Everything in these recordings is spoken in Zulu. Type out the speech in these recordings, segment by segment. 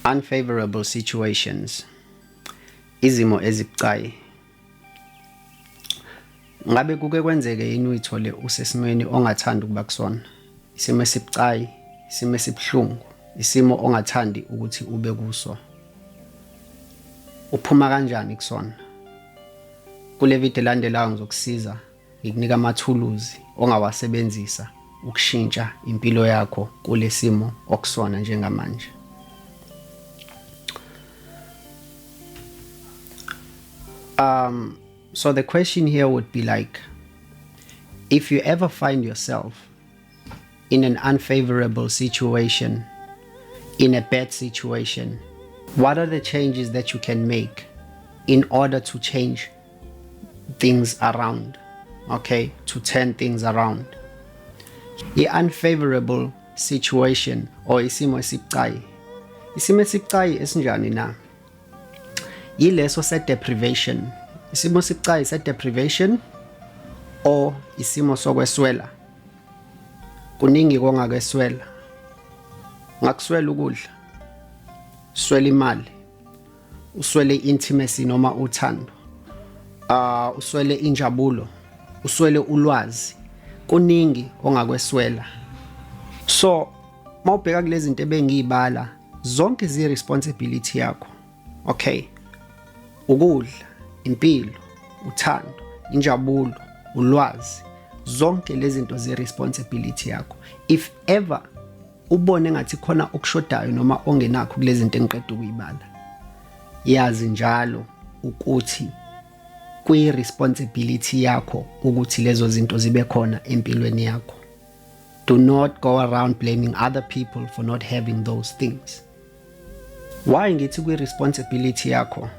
Unfavorable situations, izimo ezibucayi. Ngabe kuke kwenzeke yini uyithole usesimweni ongathandi ukuba kusona? Isimo esibucayi, isimo esibhlungu, isimo ongathandi ukuthi ube kuso. Uphuma kanjani kusona? Kule video elandelayo ngizokusiza ngikunika amathuluzi ongawasebenzisa ukushintsha impilo yakho kule simo okusona njengamanje. So the question here would be like, if you ever find yourself in an unfavorable situation, in a bad situation, what are the changes that you can make in order to change things around, okay, to turn things around? The unfavorable situation or isimo esibucayi. Isimo esibucayi esinjani na? Yileso se-deprivation. Isimo esibucayi se-deprivation or isimo sokweswela. Kuningi kongakweswela. Ngakuswela ukudla, uswele imali, uswele intimacy noma uthando, uswele injabulo, uswele ulwazi. Kuningi ongakweswela. So mawubheka kulezi zinto ebengiyibala, zonke zi-responsibility yakho. Okay, ukudla, impilo, uthando, injabulo, ulwazi, zonke lezi zinto zi-responsibility yakho. If ever ubone ngathi khona okushodayo noma ongenakho kulezi zinto engiqeda ukuyibala, yazi njalo ukuthi kuyi-responsibility yakho ukuthi lezo zinto zibe khona empilweni yakho. Do not go around blaming other people for not having those things. Why ngithi kuyi-responsibility yakho?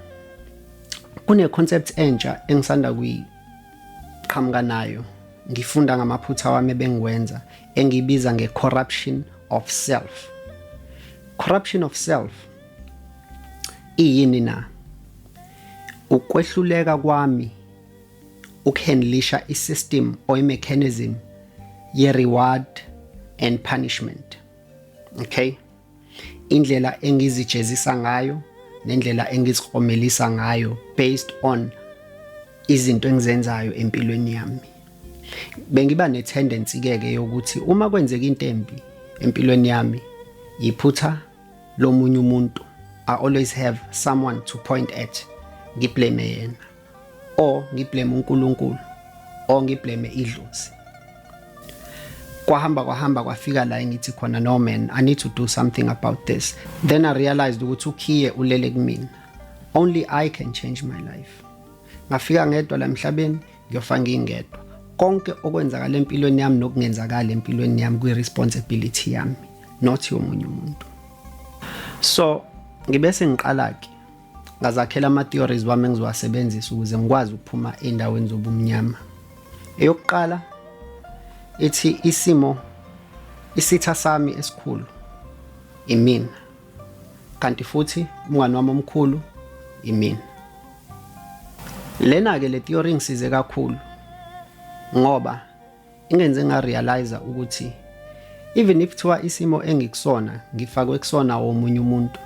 Kune-concept entsha engisanda kuyiqhamuka nayo. Ngifunda ngamaphutha wami ebengiwenza engiyibiza nge-corruption of self. Corruption of self iyini na? Ukwehluleka kwami ukuhandlisha i-system or i-mechanism ye-reward and punishment. Okay? Indlela engizijezisa ngayo nendlela engizikhomelisa ngayo based on izinto engizenzayo empilweni yami. Bengiba ne-tendency ke yokuthi uma kwenzeka into embi empilweni yami, yiphutha lomunye umuntu. I always have someone to point at. Ngiblame yena, or ngiblame uNkulunkulu, or ngiblame idlozi. Kwahamba kwafika la engithi khona, no man, I need to do something about this. Then I realized ukuthi ukhiye ulele kumina. Only I can change my life. Ngafika ngedwa la emhlabeni, ngiyofaka ngingedwa. Konke okwenzakala empilweni yami nokungenzakala empilweni yami kuyi-responsibility yami, not yomunye umuntu. So ngibese ngiqala ke ngazakhela ama-theories wami engiziwasebenzisa ukuze ngikwazi ukuphuma endaweni zobumnyama. Eyokuqala ithi isitha sami esikhulu imina, kanti futhi umngani wami omkhulu imina. Lena ke le theory ngisize kakhulu ngoba ingenze ngarealize ukuthi even if thiwa isimo engikusona ngifakwe kusona womunye umuntu,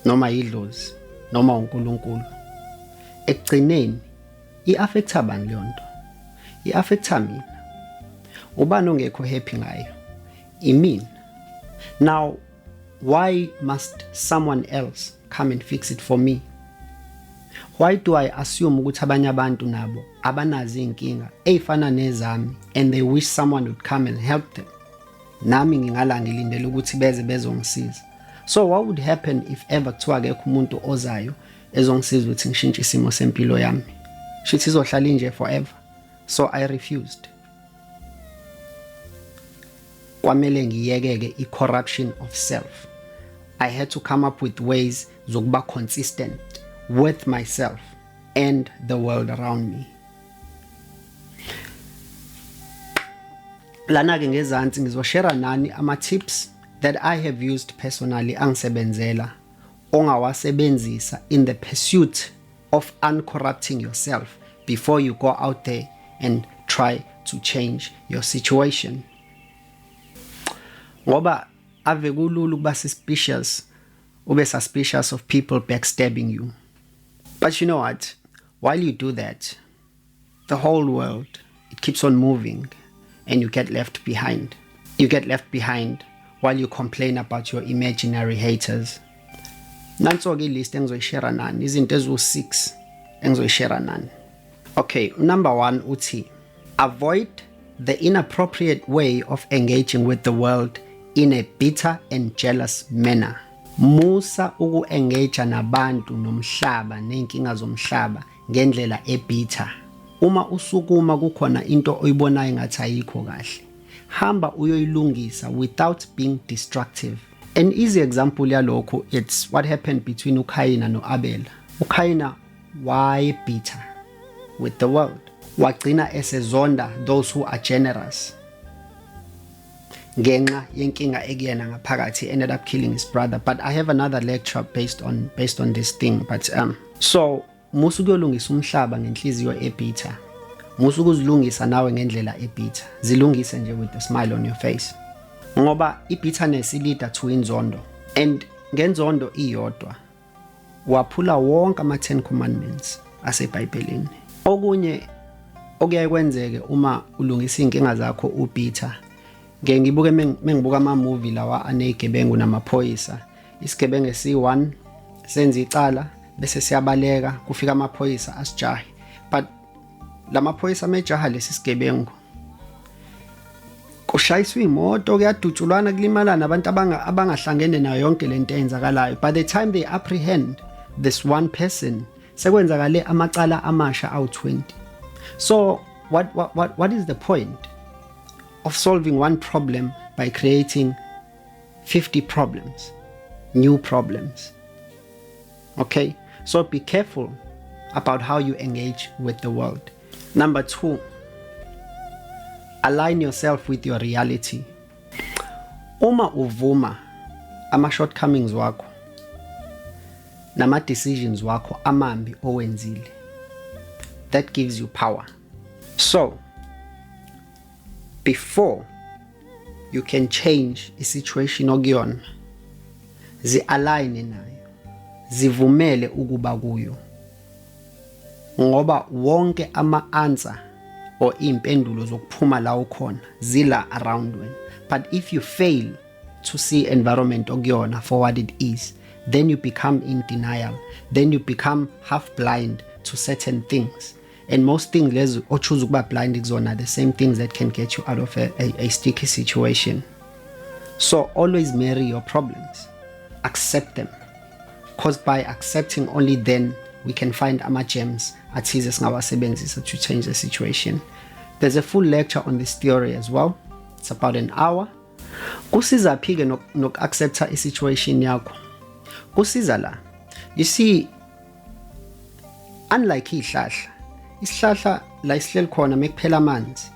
noma idlozi noma uNkulunkulu, ekugcineni i-affecta bani leyo nto? I-affecta mina. Ubani ongekho happy ngayo? Imina. Now why must someone else come and fix it for me? Why do I assume ukuthi abanye abantu nabo abanazi inkinga ezifana nezami and they wish someone would come and help them? Nami ngingala ngilindele ukuthi beze bezongisiza. So what would happen if ever kuthiwa akekho umuntu ozayo ezongisiza ukuthi ngishintshe isimo sempilo yami? Shithi izohlala nje forever. So I refused. Kwamele ngiyekeke i-corruption of self. I had to come up with ways zokuba consistent with myself and the world around me. Lana ke ngezansi ngizoshare nani ama-tips that I have used personally angisebenzela ongawasebenzisa in the pursuit of uncorrupting yourself before you go out there and try to change your situation. Ngoba ave kulula ukuba suspicious of people backstabbing you. But you know what? While you do that, the whole world, it keeps on moving and you get left behind. You get left behind while you complain about your imaginary haters. Nanso-ke list engizoyishare nani, izinto eziwu-6 engizoyishare nani. Okay, number 1 uthi, avoid the inappropriate way of engaging with the world in a bitter and jealous manner. Musa uku-engage nabantu nomhlaba nenkinga zomhlaba ngendlela ebitter. Uma usukuma kukhona into oyibonayo ngathi ayikho kahle, hamba uyoyilungisa without being destructive. An easy example yalokho, it's what happened between uKayina no-Abel. uKayina wayebitter with the world. Wagcina esezonda those who are generous. Ngenxa yenkinga ekuyena ngaphakathi, ended up killing his brother. But I have another lecture based on this thing. But so musu kuyolungisa umhlaba ngenhliziyo ebitter. Musu kuzilungisa nawe ngendlela ebitter. Zilungise nje with a smile on your face. Ngoba ibitterness leads to inzondo. And ngenzondo iyodwa waphula wonke ama-10 commandments aseBhayibhelini. Okunye okuyaye kwenzeke uma ulungisa inkinga zakho ubitter. Ngibuke mengibuka ama-movie lawa anezigebengu namaphoyisa. Isigebengu esi1 senza icala bese siyabaleka kufika amaphoyisa asijahe. But lamaphoyisa mejaha lesi sigebengu kushayiswa imoto, kuyadutshulwana, kulimalana abantu abangahlangene nayo yonke lento eyenzakalayo. By the time they apprehend this one person, sekwenzakale amacala amasha awu-20. So what is the point of solving one problem by creating 50 problems, new problems? Okay, so be careful about how you engage with the world. Number 2, align yourself with your reality. Uma uvuma ama shortcomings wakho nama decisions wakho amambi owenzile, that gives you power. So before you can change a situation okuyona, zi-align nayo, zivumele ukuba kuyo, ngoba wonke ama-answer or impendulo zokuphuma la ukhona zila around wena. But if you fail to see environment okuyona for what it is, then you become in denial, then you become half blind to certain things. And most things lezo ochoose ukuba blind kuzona the same things that can get you out of a sticky situation. So always marry your problems, accept them, because by accepting only then we can find ama-gems athize singawasebenzisa to change the situation. There's a full lecture on this theory as well. It's about an hour. Kusiza phike nok-accepta i-situation yakho. Kusiza la. You see, unlike isihlahla la isihleli khona mekuphela amanzi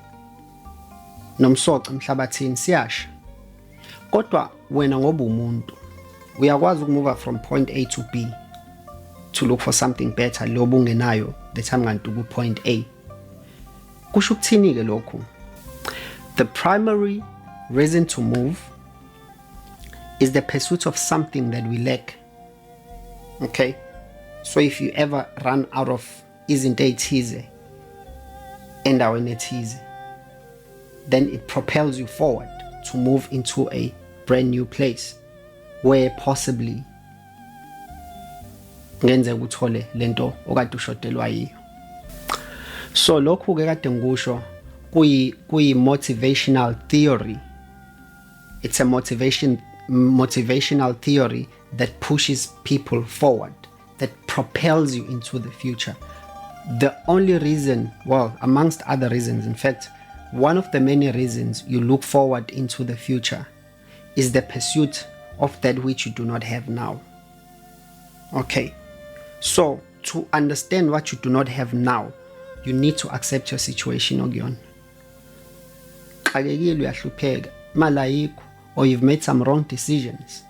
nomsoco emhlabathini siyasha. Kodwa wena ngoba umuntu uyakwazi ukumove from point A to B to look for something better lobu ungenayo the time kanti ku point A. Kusho ukuthini ke lokhu? The primary reason to move is the pursuit of something that we lack. Okay? So if you ever run out of izinto ezithize endaweni ethize, then it propels you forward to move into a brand new place where possibly ngenzeka uthole lento okade ushodelwa yiyo. So lokhu ke kade ngikusho kuyi motivational theory. It's a motivational theory that pushes people forward, that propels you into the future. The only reason, well, amongst other reasons, in fact, one of the many reasons you look forward into the future is the pursuit of that which you do not have now. Okay, so to understand what you do not have now, you need to accept your situation okuyona. Xakekile uyahlupheka, imali ayikho, or you've made some wrong decisions.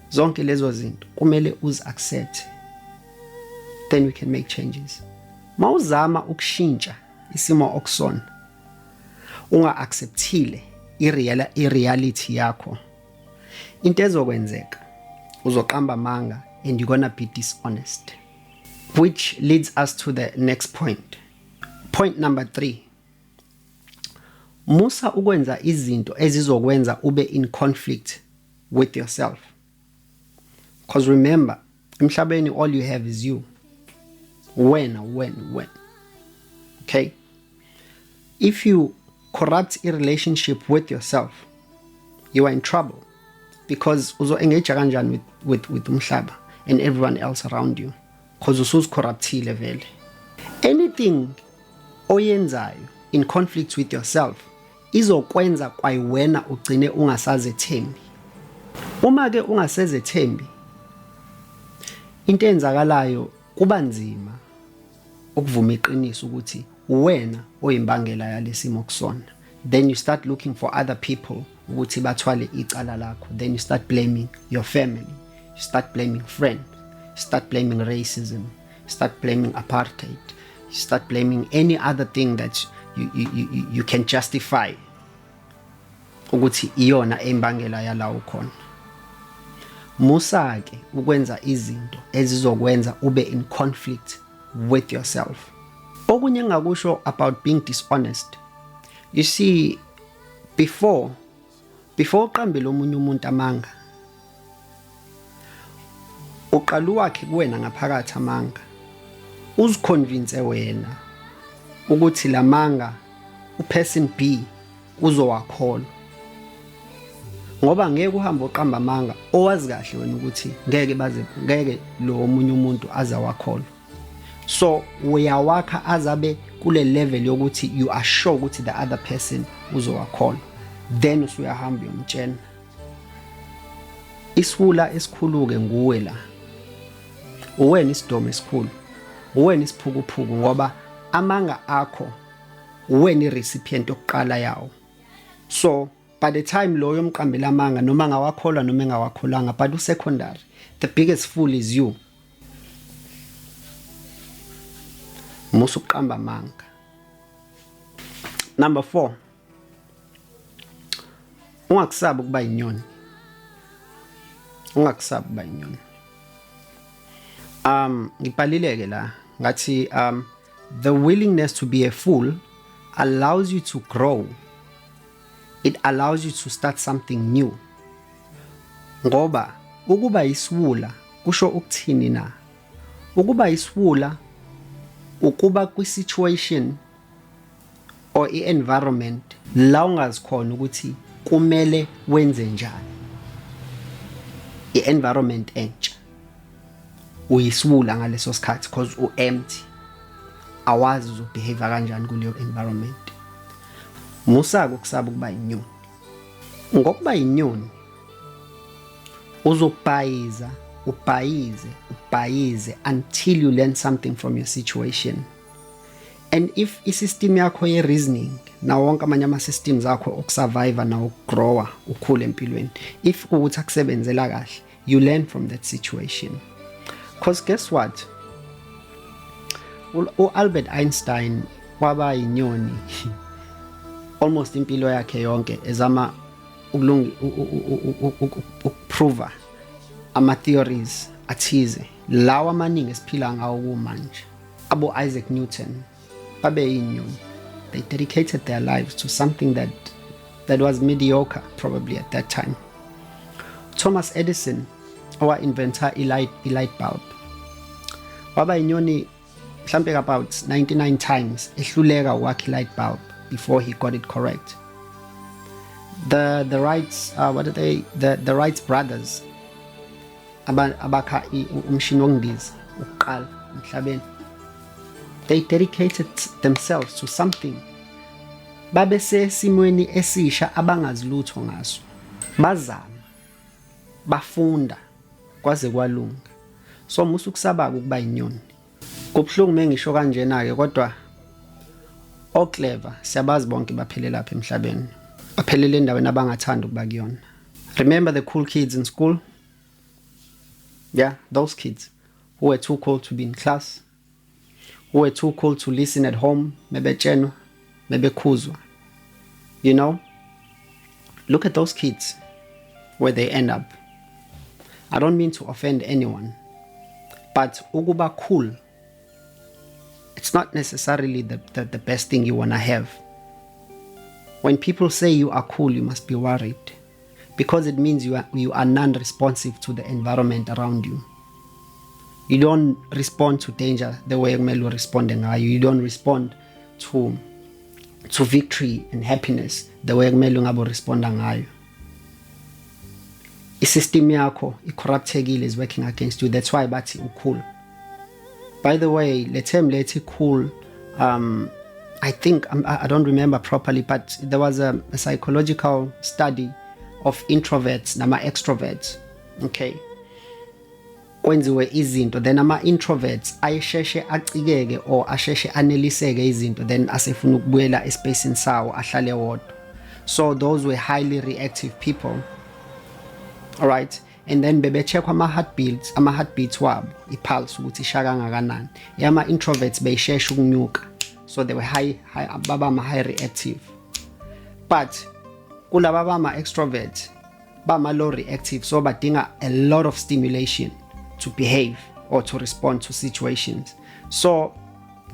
Zonke lezo zinto kumele uzi-accept. Then we can make changes. Mawuzama ukushintsha isimo okusona, unga-acceptile i-reality yakho, into ezokwenzeka uzoqamba amanga and you're gonna be dishonest, which leads us to the next point. Point number 3. Musa ukwenza izinto ezizokwenza ube in conflict with yourself. Because remember, emhlabeni all you have is you. When. Okay? If you corrupt a relationship with yourself, you are in trouble. Because uzo-engage kanjani with umhlaba and everyone else around you. Because usuzicorruptile vele. Anything oyenzayo in conflict with yourself izokwenza kwayiwena ugcine ungasazethembi. Uma ke ungasezethembi, into enzakalayo kuba nzima ukuvuma iqiniso ukuthi wena oyimbangela yalesimo kusona. Then you start looking for other people ukuthi bathwale icala lakho. Then you start blaming your family. You start blaming friends. You start blaming racism. You start blaming apartheid. You start blaming any other thing that you can justify ukuthi iyona embangela yala ukhona. Musa ke ukwenza izinto ezizokwenza ube in conflict with yourself. Okunye ngakusho about being dishonest. You see, before uqambile omunye umuntu amanga, uqala wakhe kuwena ngaphakathi amanga, uziconvince wena ukuthi lamanga uperson B uzowakholwa. Ngoba ngeke uhambe uqamba amanga owazi kahle wena ukuthi ngeke lo omunye umuntu azawakholwa. So uyawakha azabe kule level yokuthi you are sure ukuthi the other person uzowakholwa. Then usuyahamba uyomtshela. Isifula esikhulu ke nguwe la. Uwena isidomo esikhulu. Uwena isiphukuphuku ngoba amanga akho uwena irecipient yokuqala yawo. So by the time lo yomqambela amanga noma ngawakholwa noma engawakholanga, but usecondary, the biggest fool is you. Musu uqamba amanga. Number 4. Ungakusabi ukuba inyoni. Ungakusabi ukuba inyoni. Ngibhalile ke la ngathi the willingness to be a fool allows you to grow. It allows you to start something new. Ngoba ukuba isiwula kusho ukuthini na? Ukuba isiwula ukuba kwi-situation or i-environment la ungazikhona ukuthi kumele wenze njani. I-environment entsha. Uyisiwula ngaleso sikhathi because u-empty. Awazi uzobehave kanjani kuleyo environment. Musa ukusaba ukuba inyoni. Ngokuba inyoni uzobhayiza, ubhayize until you learn something from your situation. And if i-system yakho ye-reasoning na wonke amanye ama-systems akho okusurvive na ukugrowa ukhule empilweni, if ukuthi akusebenzela kahle, you learn from that situation. Because guess what? U-Albert Einstein waba inyoni almost impilo yakhe yonke ezama ukuprova ama-theories athize lawa amaningi esiphila ngawo kumanje. Abo Isaac Newton babe inyoni. They dedicated their lives to something that was mediocre probably at that time. Thomas Edison owa-inventa i-light bulb waba inyoni mhlambe about 99 times ehluleka ukwakha i-light bulb before he got it correct. The Wrights, the Wrights brothers abakha umshini wokundiza uqala emhlabeni, they dedicated themselves to something. Babe sesimweni esisha abangazilutho ngaso, bazama, bafunda kwaze kwalunga. So musu kusaba ukuba inyoni. Kubhlungu mengisho kanjena ke, kodwa oclever siyabazi bonke baphelela lapha emhlabeni, baphelela endaweni abangathanda ukuba kuyona. Remember the cool kids in school? Yeah, those kids who were too cool to be in class, who were too cool to listen at home, mebetshenwa, mebekhuzwa. You know, look at those kids. where they end up. I don't mean to offend anyone, but ukuba cool, it's not necessarily the best thing you want to have. When people say you are cool, you must be worried, because it means you are non-responsive to the environment around you. You don't respond to danger the way you respond. You don't respond to victory and happiness the way you respond. Isystem yakho icorruptekile is working against you. That's why bathi cool. By the way, the term "let's cool," I think I don't remember properly, but there was a psychological study of introverts nama extroverts. Okay, kwenziwe izinto, then ama introverts ayesheshe acikeke or asheshe aneliseke izinto, then asefuna ukubuyela espacing sawo ahlale wodwa. So those were highly reactive people. All right, and then bebecheck ama heartbeats wabo, ipulse ukuthi ishaka kangakanani. Yama introverts beyisheshe ukunyuka, so they were high reactive. But kulaba bama extroverts bama low reactive, so badinga a lot of stimulation to behave or to respond to situations. So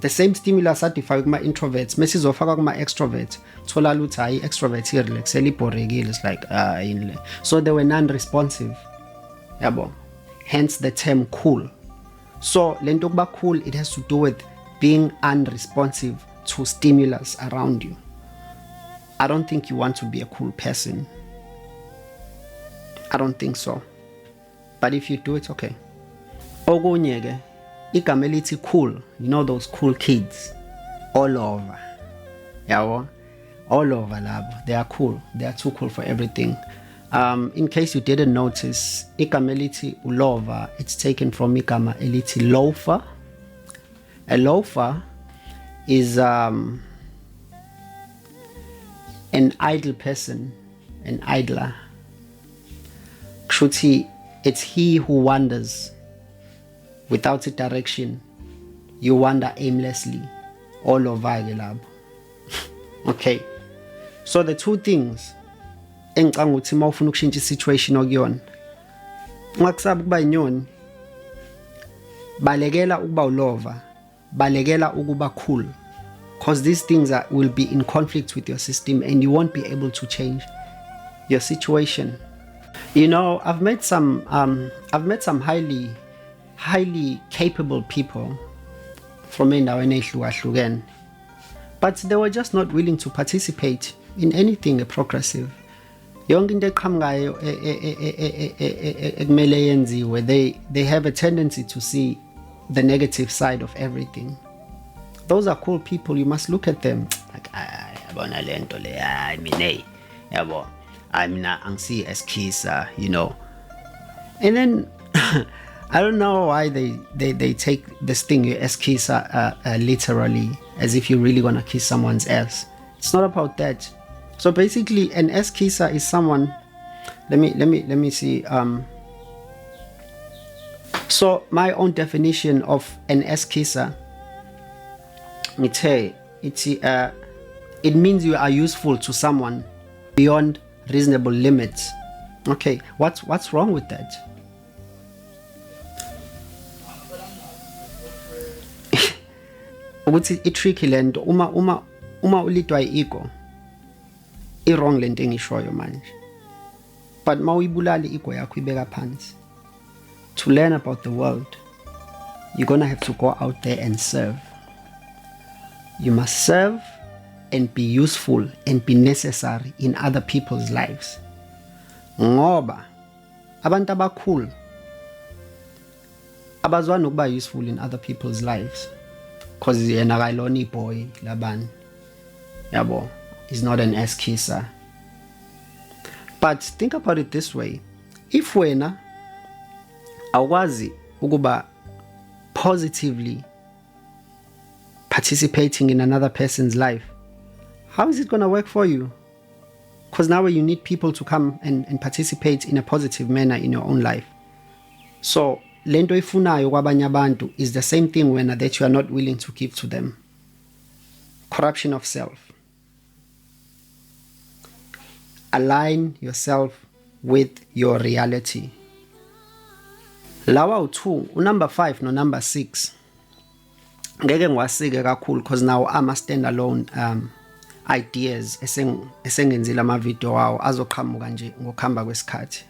the same stimulus satisfy kuma introverts mesizofaka kuma extroverts, thola lutho hayi extrovert here relax eliborekile, it's like so they were non-responsive, yabo, hence the term cool. So lento kuba cool, it has to do with being unresponsive to stimulus around you. I don't think you want to be a cool person. I don't think so, but if you do, it's okay. Okunye ke igama elithi cool, you know those cool kids all over, yabo, all over labo, they are cool, they are too cool for everything. In case you didn't notice, igama elithi ulova, it's taken from igama elithi loafer. A loafer is an idle person, an idler. Kushuthi it's he who wanders without a direction. You wander aimlessly all over ke labo. Okay, so the two things engicanga ukuthi mawufuna ukushintsha situation okuyona, ungakusabi ukuba inyoni, balekela ukuba ulova, balekela ukuba cool, because these things will be in conflict with your system and you won't be able to change your situation. You know, I've met some highly capable people from endaweni ehlukahlukene, but they were just not willing to participate in anything progressive. Yonke into eqhamukayo ekumele yenziwe, they have a tendency to see the negative side of everything. Those are cool people. You must look at them like, yabona lento le, I mean, hey, yabo, I mean, angsi eskisa, you know. And then I don't know why they take this thing, eskisa, literally, as if you're really gonna kiss someone's ass. It's not about that. So basically, an eskisa is someone. Let me see. So my own definition of an eskisa, it means you are useful to someone beyond reasonable limits. Okay, what's wrong with that? Ukuthi itricky lento uma ulidwa ego, i-wrong lento engishoyo manje, but mawuyibulala ego yakho ibeka phansi. To learn about the world, you're gonna have to go out there and serve. You must serve and be useful and be necessary in other people's lives. Ngoba abantu abakhulu abazwana ukuba useful in other people's lives, because yena kayilona iboy labani, yabo, is not an eskisa. But think about it this way: if wena awukwazi ukuba positively participating in another person's life, how is it going to work for you? Because now you need people to come and participate in a positive manner in your own life. So lento ifunayo kwabanye abantu is the same thing when that you are not willing to give to them. Corruption of self. Align yourself with your reality. Lawa u2, number 5 no number 6 ngeke ngiwasike kakhulu because now ama standalone ideas esengenzile ama video wawo azoqhamuka nje ngokuhamba kwesikhathi.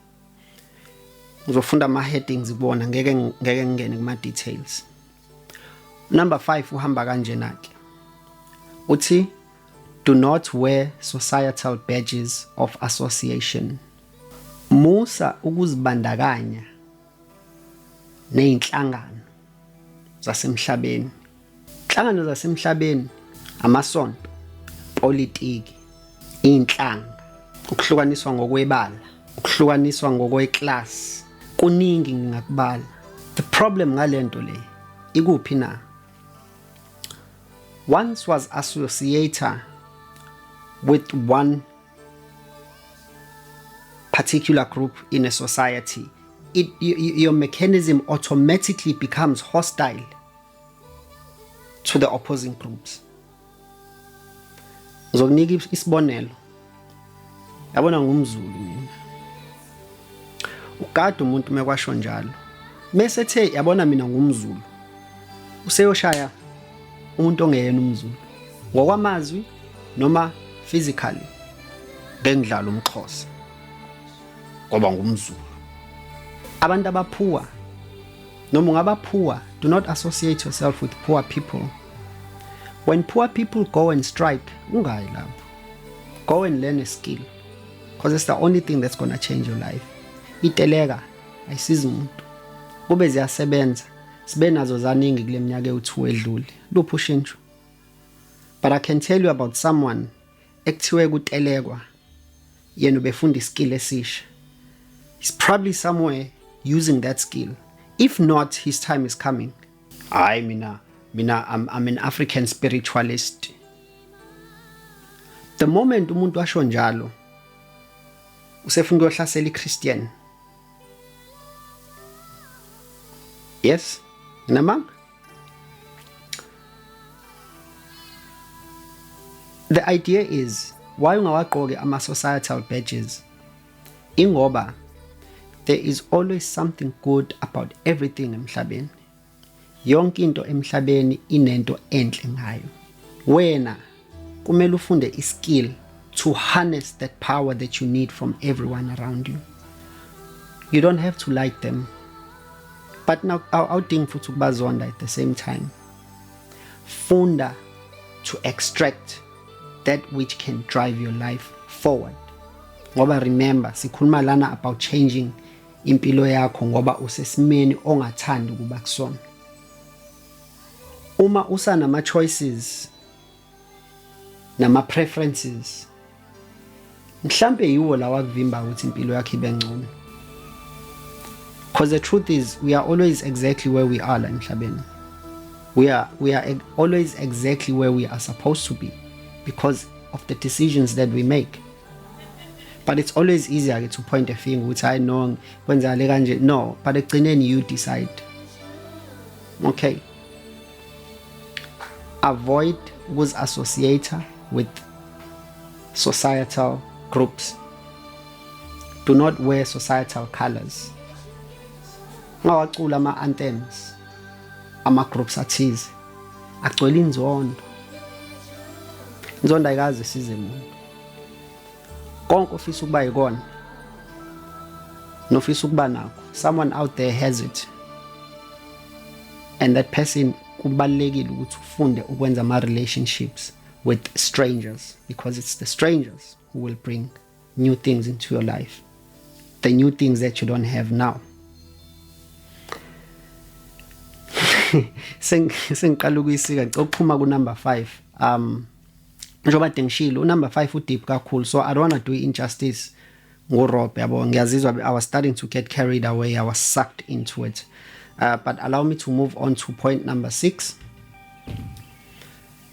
Ngizofunda ama headings kubona ngeke ngingene kuma details. Number 5 uhamba kanjena ke. Uthi do not wear societal badges of association. Musa ukuzibandakanya neinhlangano zasemhlabeni. Inhlangano zasemhlabeni amasonto, politiki, inhlanga, ukuhlukaniswa ngokwebala, ukuhlukaniswa ngokweclass, kuningi ngingakubala. The problem ngalento le ikuphi na? Once was associator with one particular group in a society, your mechanism automatically becomes hostile to the opposing groups. Ngizokunika isibonelo. Yabona ngumZulu mina. Ukade umuntu mekwasho njalo. Mesethe yabona mina ngumZulu. Useyoshaya umuntu ongeyena umZulu. Ngokwamazwi noma physically bengidlala umXhosa. Ngoba ngumZulu. Abantu abaphuwa noma ungabaphuwa, do not associate yourself with poor people. When poor people go and strike, ungayi lapho. Go and learn a skill because it's the only thing that's going to change your life. Iteleka ayisizi umuntu. Kube ziyasebenza, sibe nazo zaningi kule minyaka e2 edlule. Lupho ushintsho. But I can tell you about someone ekuthiwe kutelekwa yena ubefunda iskill esisha. He's probably somewhere using that skill. If not, his time is coming. I'm an African spiritualist. The moment umuntu asho njalo usefuna ukuyohlasela iChristian. Yes, nginamanga. The idea is why ungawagqoki ama societal badges? Ingoba there is always something good about everything emhlabeni. Yonke into emhlabeni inento enhle ngayo. Wena kumele ufunde iskill to harness that power that you need from everyone around you. You don't have to like them. But now awudingi futhi ukubazonda at the same time. Funda to extract that which can drive your life forward. Ngoba remember sikhuluma lana about changing impilo yakho ngoba usesimeni ongathandi ukuba kusona. Uma usana ama choices nama preferences, mhlambe yiwo lawa kuvimba ukuthi impilo yakho ibe ngcono. Because the truth is we are always exactly where we are la emhlabeni. We are always exactly where we are supposed to be because of the decisions that we make. But it's always easier to point a finger which I know kwenzale kanje. No, but ekugcineni you decide. Okay. Avoid ukuzi-associate with societal groups. Do not wear societal colors. Ngawacula ama anthems ama groups athize agcwele inzondo. Inzondo ayikaze size umuntu. Konke ofisa ukuba yikona nofisa ukuba nakho, someone out there has it, and that person kubalekile ukuthi ufunde ukwenza ama relationships with strangers because it's the strangers who will bring new things into your life, the new things that you don't have now. Sengiqala ukuyisika ukuphuma ku number 5. Njoba dengishilo number 5 udeep kakhulu, so I don't want to do injustice ngorobe yabo. Ngiyazizwa I was starting to get carried away, I was sucked into it. But allow me to move on to point number 6.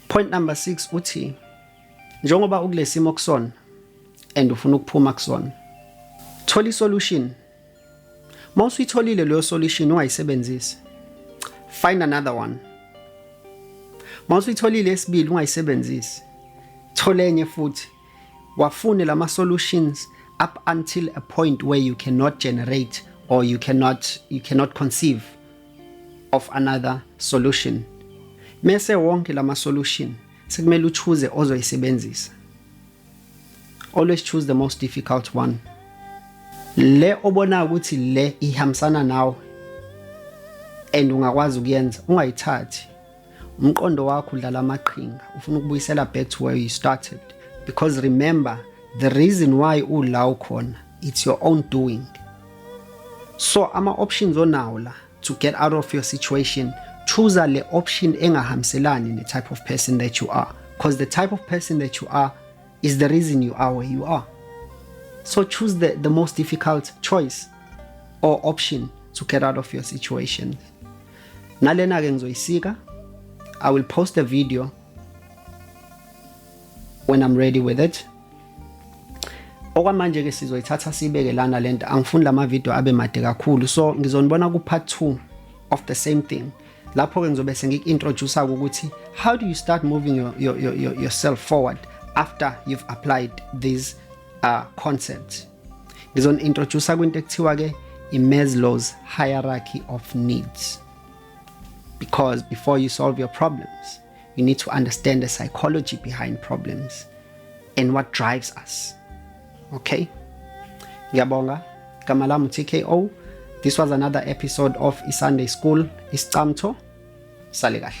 Point number 6 uthi njengoba ukulesimo kusona and ufuna ukuphuma kusona, thola isolution. Mawusu itholile leyo solution ungayisebenzisi, find another one. Mawusu itholile esibili ungayisebenzisi, thola enye futhi. Wafune lama solutions up until a point where you cannot generate or you cannot conceive of another solution. Mese wonke lama solution sekumele uchoose ozoyisebenzisa. Always choose the most difficult one. Le obona ukuthi le ihambisana nawe and ungakwazi ukuyenza, ungayithathi. Umqondo wakho udlala amaqhinga, ufuna ukubuyisela back to where you started, because remember, the reason why ula ukhona, it's your own doing. So ama options onawo la to get out of your situation, choose le option engahamselani ne type of person that you are, because the type of person that you are is the reason you are where you are. So choose the most difficult choice or option to get out of your situation. Nalena ke ngizoyisika. I will post a video when I'm ready with it. Okwamanje ke sizoyithatha sibeke lana lento. Angifuni lama video abe made kakhulu, so ngizonibona ku part 2 of the same thing. Lapho ke ngizobe sengikintroduce ukuthi how do you start moving yourself forward after you've applied these concepts. Ngizonintroduce kwinto ekuthiwa ke Maslow's hierarchy of needs. Because before you solve your problems, you need to understand the psychology behind problems and what drives us. Okay? Ngiyabonga. Igama lami TKO. This was another episode of Sunday School Iscamtho. Sale kahle.